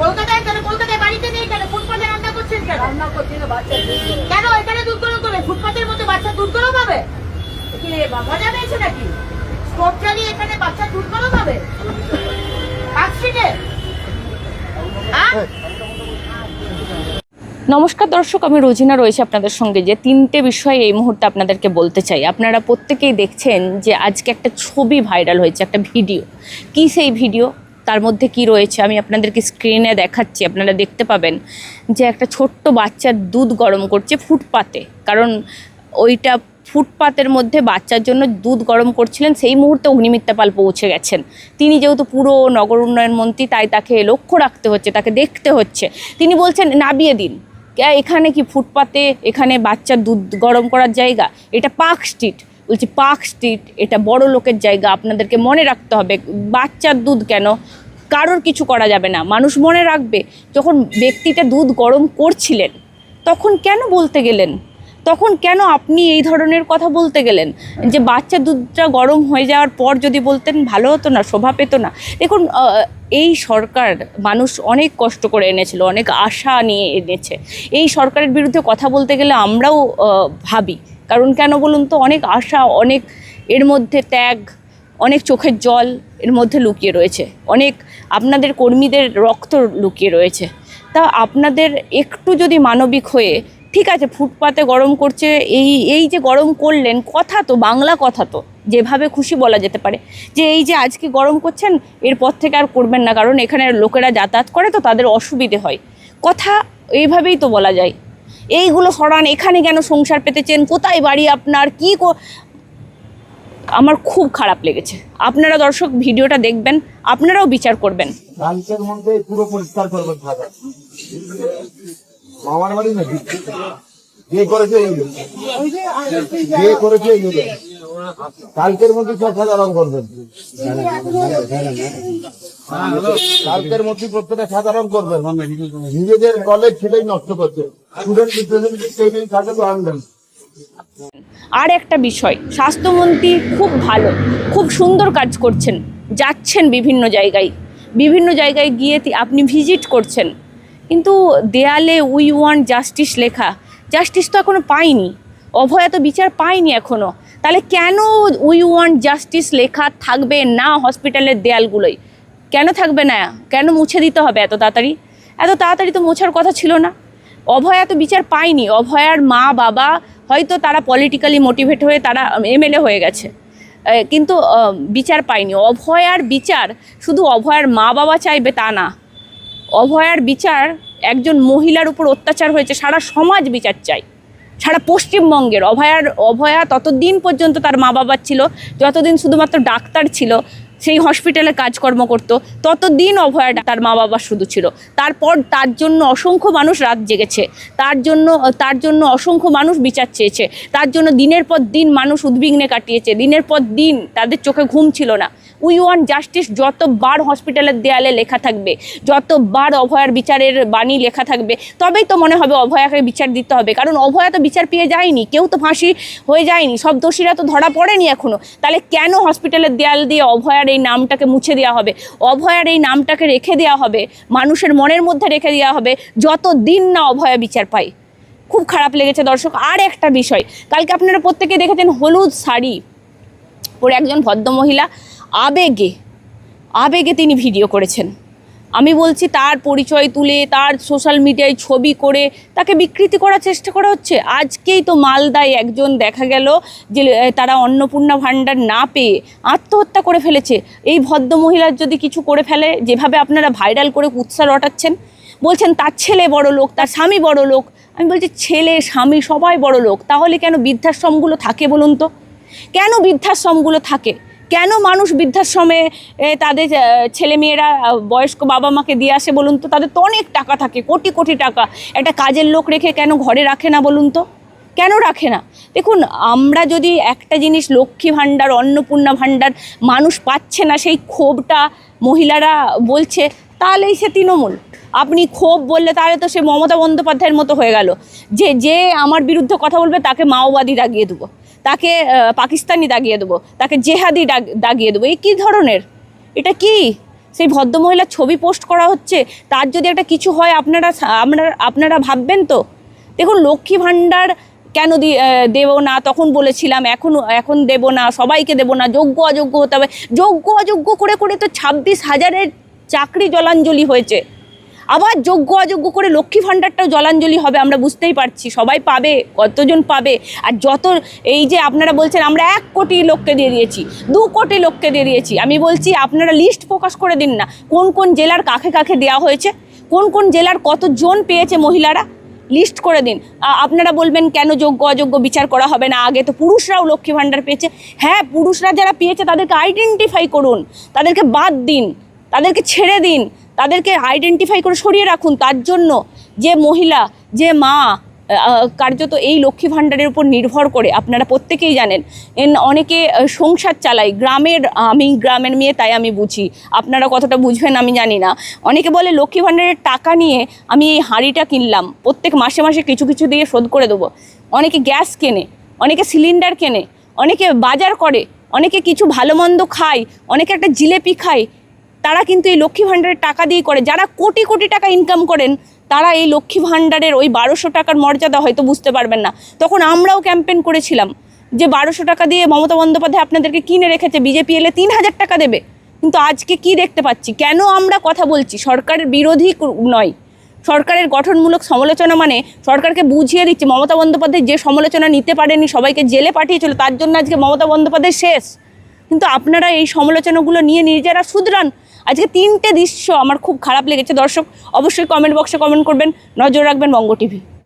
কলকাতায় কেন? কলকাতায় বাড়িতে নেই কেন? ফুটপাতে রান্না করছেন কেন? রান্না করছেন বাচ্চা কেন? এখানে দুধ গরম করে ফুটপাতের মধ্যে বাচ্চা দুধ গরম হবে? কি মজা পেয়েছে নাকি? স্টোভ চালিয়ে এখানে বাচ্চা দুধ গরম হবে? পাঁচশিটে নমস্কার দর্শক, আমি রোজিনা রয়েছে আপনাদের সঙ্গে। যে তিনটে বিষয় এই মুহূর্তে আপনাদেরকে বলতে চাই। আপনারা প্রত্যেকেই দেখছেন যে আজকে একটা ছবি ভাইরাল হয়েছে, একটা ভিডিও। কি সেই ভিডিও, তার মধ্যে কি রয়েছে আমি আপনাদেরকে স্ক্রিনে দেখাচ্ছি, আপনারা দেখতে পাবেন। যে একটা ছোট্ট বাচ্চার দুধ গরম করছে ফুটপাতে, কারণ ওইটা ফুটপাতের মধ্যে বাচ্চার জন্য দুধ গরম করছিলেন। সেই মুহূর্তে অগ্নিমিত্রা পাল পৌঁছে গেছেন। তিনি যেহেতু পুরো নগর উন্নয়ন মন্ত্রী, তাই তাকে লক্ষ্য রাখতে হচ্ছে, তাকে দেখতে হচ্ছে। তিনি বলছেন নামিয়ে দিন। এখানে কি ফুটপাতে এখানে বাচ্চার দুধ গরম করার জায়গা? এটা পার্ক স্ট্রিট। বলছি পার্ক স্ট্রিট এটা বড় লোকের জায়গা, আপনাদেরকে মনে রাখতে হবে। বাচ্চার দুধ কেন? কারোর কিছু করা যাবে না, মানুষ মনে রাখবে। যখন ব্যক্তিটা দুধ গরম করছিলেন তখন কেন বলতে গেলেন? তখন কেন আপনি এই ধরনের কথা বলতে গেলেন? যে বাচ্চার দুধটা গরম হয়ে যাওয়ার পর যদি বলতেন ভালো হতো না, শোভা পেত না? দেখুন, এই সরকার মানুষ অনেক কষ্ট করে এনেছিল, অনেক আশা নিয়ে এনেছে। এই সরকারের বিরুদ্ধে কথা বলতে গেলে আমরাও ভাবি। কারণ কেন বলুন তো? অনেক আশা, অনেক এর মধ্যে ত্যাগ, অনেক চোখের জল এর মধ্যে লুকিয়ে রয়েছে, অনেক আপনাদের কর্মীদের রক্ত লুকিয়ে রয়েছে। তা আপনাদের একটু যদি মানবিক হয়ে, ঠিক আছে ফুটপাতে গরম করছে, এই যে গরম করলেন, কথা তো বাংলা কথা তো যেভাবে খুশি বলা যেতে পারে যে এই যে আজকে গরম করছেন, এরপর থেকে আর করবেন না, কারণ এখানে লোকেরা যাতায়াত করে তো তাদের অসুবিধে হয়। কথা এইভাবেই তো বলা যায়। এইগুলো সরান, এখানে কেন সংসার পেতেছেন, কোথায় বাড়ি আপনার, কি আমার খুব খারাপ লেগেছে। আপনারা দর্শক ভিডিওটা দেখবেন, আপনারাও বিচার করবেন। কালকের মধ্যে পুরো পরিষ্কার করবেন খাতা। মামার বাড়ি নাকি যে করেছে কালকের মধ্যে সব সাধারণ করবেন। কালকের মধ্যে প্রত্যেকটা সাধারণ করবেন। নিজেদের কলেজ সেটাই নষ্ট করছে। স্টুডেন্ট রিপ্রেজেন্টেটিভ থাকে তো আনবেন। আর একটা বিষয়, স্বাস্থ্যমন্ত্রী খুব ভালো, খুব সুন্দর কাজ করছেন, যাচ্ছেন বিভিন্ন জায়গায় গিয়ে আপনি ভিজিট করছেন, কিন্তু দেয়ালে উই ওয়ান্ট জাস্টিস লেখা, জাস্টিস তো এখনও পাইনি, অভয়া তো বিচার পাইনি এখনও। তাহলে কেন উই ওয়ান্ট জাস্টিস লেখা থাকবে না হসপিটালের দেয়ালগুলোই? কেন থাকবে না? কেন মুছে দিতে হবে এত তাড়াতাড়ি? এত তাড়াতাড়ি তো মোছার কথা ছিল না। অভয়া তো বিচার পায়নি। অভয়ার মা বাবা হয়তো তারা পলিটিক্যালি মোটিভেট হয়ে তারা এমএলএ হয়ে গেছে, কিন্তু বিচার পায়নি। অভয়ার বিচার শুধু অভয়ার মা বাবা চাইবে তা না। অভয়ার বিচার, একজন মহিলার উপর অত্যাচার হয়েছে, সারা সমাজ বিচার চাই, সারা পশ্চিমবঙ্গের। অভয়া ততদিন পর্যন্ত তার মা বাবার ছিল যতদিন শুধুমাত্র ডাক্তার ছিল, সেই হসপিটালে কাজকর্ম করতো, ততদিন অভয়া তার মা বাবা শুধু ছিল। তারপর তার জন্য অসংখ্য মানুষ রাত জেগেছে, তার জন্য অসংখ্য মানুষ বিচার চেয়েছে, তার জন্য দিনের পর দিন মানুষ উদ্বিগ্নে কাটিয়েছে, দিনের পর দিন তাদের চোখে ঘুম ছিল না। উই ওয়ান্ট জাস্টিস যতবার হসপিটালের দেয়ালে লেখা থাকবে, যতবার অভয়ার বিচারের বাণী লেখা থাকবে, তবেই তো মনে হবে অভয়াকে বিচার দিতে হবে। কারণ অভয়া তো বিচার পেয়ে যায়নি, কেউ তো ফাঁসি হয়ে যায়নি, সব দোষীরা তো ধরা পড়েনি এখনও। তাহলে কেন হসপিটালের দেয়াল দিয়ে অভয়ার এই নামটাকে মুছে দেওয়া হবে, অভয়ার এই নামটাকে রেখে দেওয়া হবে, মানুষের মনের মধ্যে রেখে দেওয়া হবে যতদিন না অভয়া বিচার পায়? খুব খারাপ লেগেছে দর্শক। আর একটা বিষয়, কালকে আপনারা প্রত্যেকে দেখেছেন হলুদ শাড়ি পরে একজন ভদ্রমহিলা আবেগে তিনি ভিডিও করেছেন। আমি বলছি তার পরিচয় তুলে, তার সোশ্যাল মিডিয়ায় ছবি করে তাকে বিকৃতি করার চেষ্টা করা হচ্ছে। আজকেই তো মালদায় একজন দেখা গেল যে তারা অন্নপূর্ণা ভাণ্ডার না পেয়ে আত্মহত্যা করে ফেলেছে। এই ভদ্রমহিলার যদি কিছু করে ফেলে, যেভাবে আপনারা ভাইরাল করে উৎসাহ রটাচ্ছেন, বলছেন তার ছেলে বড় লোক, তার স্বামী বড় লোক। আমি বলছি ছেলে স্বামী সবাই বড় লোক, তাহলে কেন বৃদ্ধাশ্রমগুলো থাকে বলুন তো? কেন বৃদ্ধাশ্রমগুলো থাকে? কেন মানুষ বৃদ্ধাশ্রমে তাদের ছেলেমেয়েরা বয়স্ক বাবা মাকে দিয়ে আসে বলুন তো? তাদের তো অনেক টাকা থাকে, কোটি কোটি টাকা, একটা কাজের লোক রেখে কেন ঘরে রাখে না বলুন তো? কেন রাখে না? দেখুন, আমরা যদি একটা জিনিস লক্ষ্মী ভাণ্ডার, অন্নপূর্ণা ভাণ্ডার মানুষ পাচ্ছে না, সেই ক্ষোভটা মহিলারা বলছে, তাহলেই সে তৃণমূল। আপনি ক্ষোভ বললে তাহলে তো সে মমতা বন্দ্যোপাধ্যায়ের মতো হয়ে গেল, যে আমার বিরুদ্ধে কথা বলবে তাকে মাওবাদী দাগিয়ে দেবো, তাকে পাকিস্তানি দাগিয়ে দেবো, তাকে জেহাদি দাগিয়ে দেবো। এই কী ধরনের? এটা কি? সেই ভদ্রমহিলার ছবি পোস্ট করা হচ্ছে, তার যদি একটা কিছু হয় আপনারা ভাববেন তো? দেখুন, লক্ষ্মী ভাণ্ডার কেন দেবো না তখন বলেছিলাম, এখন দেবো না, সবাইকে দেবো না, যোগ্য অযোগ্য হতে হবে। যোগ্য অযোগ্য করে করে তো 26,000-এর চাকরি জলাঞ্জলি হয়েছে, আবার যোগ্য অযোগ্য করে লক্ষ্মী ভাণ্ডারটাও জলাঞ্জলি হবে। আমরা বুঝতেই পারছি সবাই পাবে, কতজন পাবে। আর এই যে আপনারা বলছেন আমরা 1 কোটি লোককে দিয়ে দিয়েছি, 2 কোটি লোককে দিয়ে দিয়েছি, আমি বলছি আপনারা লিস্ট প্রকাশ করে দিন না, কোন কোন জেলার কাকে কাকে দেওয়া হয়েছে, কোন কোন জেলার কতজন পেয়েছে মহিলারা, লিস্ট করে দিন। আপনারা বলবেন কেন যোগ্য অযোগ্য বিচার করা হবে না, আগে তো পুরুষরাও লক্ষ্মী ভাণ্ডার পেয়েছে। হ্যাঁ, পুরুষরা যারা পেয়েছে তাদেরকে আইডেন্টিফাই করুন, তাদেরকে বাদ দিন, তাদেরকে ছেড়ে দিন, তাদেরকে আইডেন্টিফাই করে সরিয়ে রাখুন। তার জন্য যে মহিলা, যে মা কার্যত এই লক্ষ্মী ভাণ্ডারের উপর নির্ভর করে, আপনারা প্রত্যেকেই জানেন, অনেকে সংসার চালায়। আমি গ্রামের মেয়ে, তাই আমি বুঝি, আপনারা কতটা বুঝবেন আমি জানি না। অনেকে বলে লক্ষ্মী ভাণ্ডারের টাকা নিয়ে আমি এই হাঁড়িটা কিনলাম, প্রত্যেক মাসে মাসে কিছু কিছু দিয়ে শোধ করে দেবো। অনেকে গ্যাস কেনে, অনেকে সিলিন্ডার কেনে, অনেকে বাজার করে, অনেকে কিছু ভালো মন্দ খায়, অনেকে একটা জিলেপি খায়। তারা কিন্তু এই লক্ষ্মী ভাণ্ডারের টাকা দিয়ে করে। যারা কোটি কোটি টাকা ইনকাম করেন তারা এই লক্ষ্মী ভাণ্ডারের ওই 1200 টাকার মর্যাদা হয়তো বুঝতে পারবেন না। তখন আমরাও ক্যাম্পেইন করেছিলাম যে 1200 টাকা দিয়ে মমতা বন্দ্যোপাধ্যায় আপনাদেরকে কিনে রেখেছে, বিজেপি এলে 3000 টাকা দেবে। কিন্তু আজকে কি দেখতে পাচ্ছি? কেন আমরা কথা বলছি? সরকারের বিরোধী নয়, সরকারের গঠনমূলক সমালোচনা, মানে সরকারকে বুঝিয়ে দিচ্ছে মমতা বন্দ্যোপাধ্যায় যে সমালোচনা নিতে পারেনি, সবাইকে জেলে পাঠিয়েছিল, তার জন্য আজকে মমতা বন্দ্যোপাধ্যায় শেষ। কিন্তু আপনারা এই সমালোচনাগুলো নিয়ে নিজেরা শুধরান। আজকে 3টে দৃশ্য আমার খুব খারাপ লেগেছে। দর্শক অবশ্যই কমেন্ট বক্সে কমেন্ট করবেন, নজর রাখবেন বঙ্গ টিভি।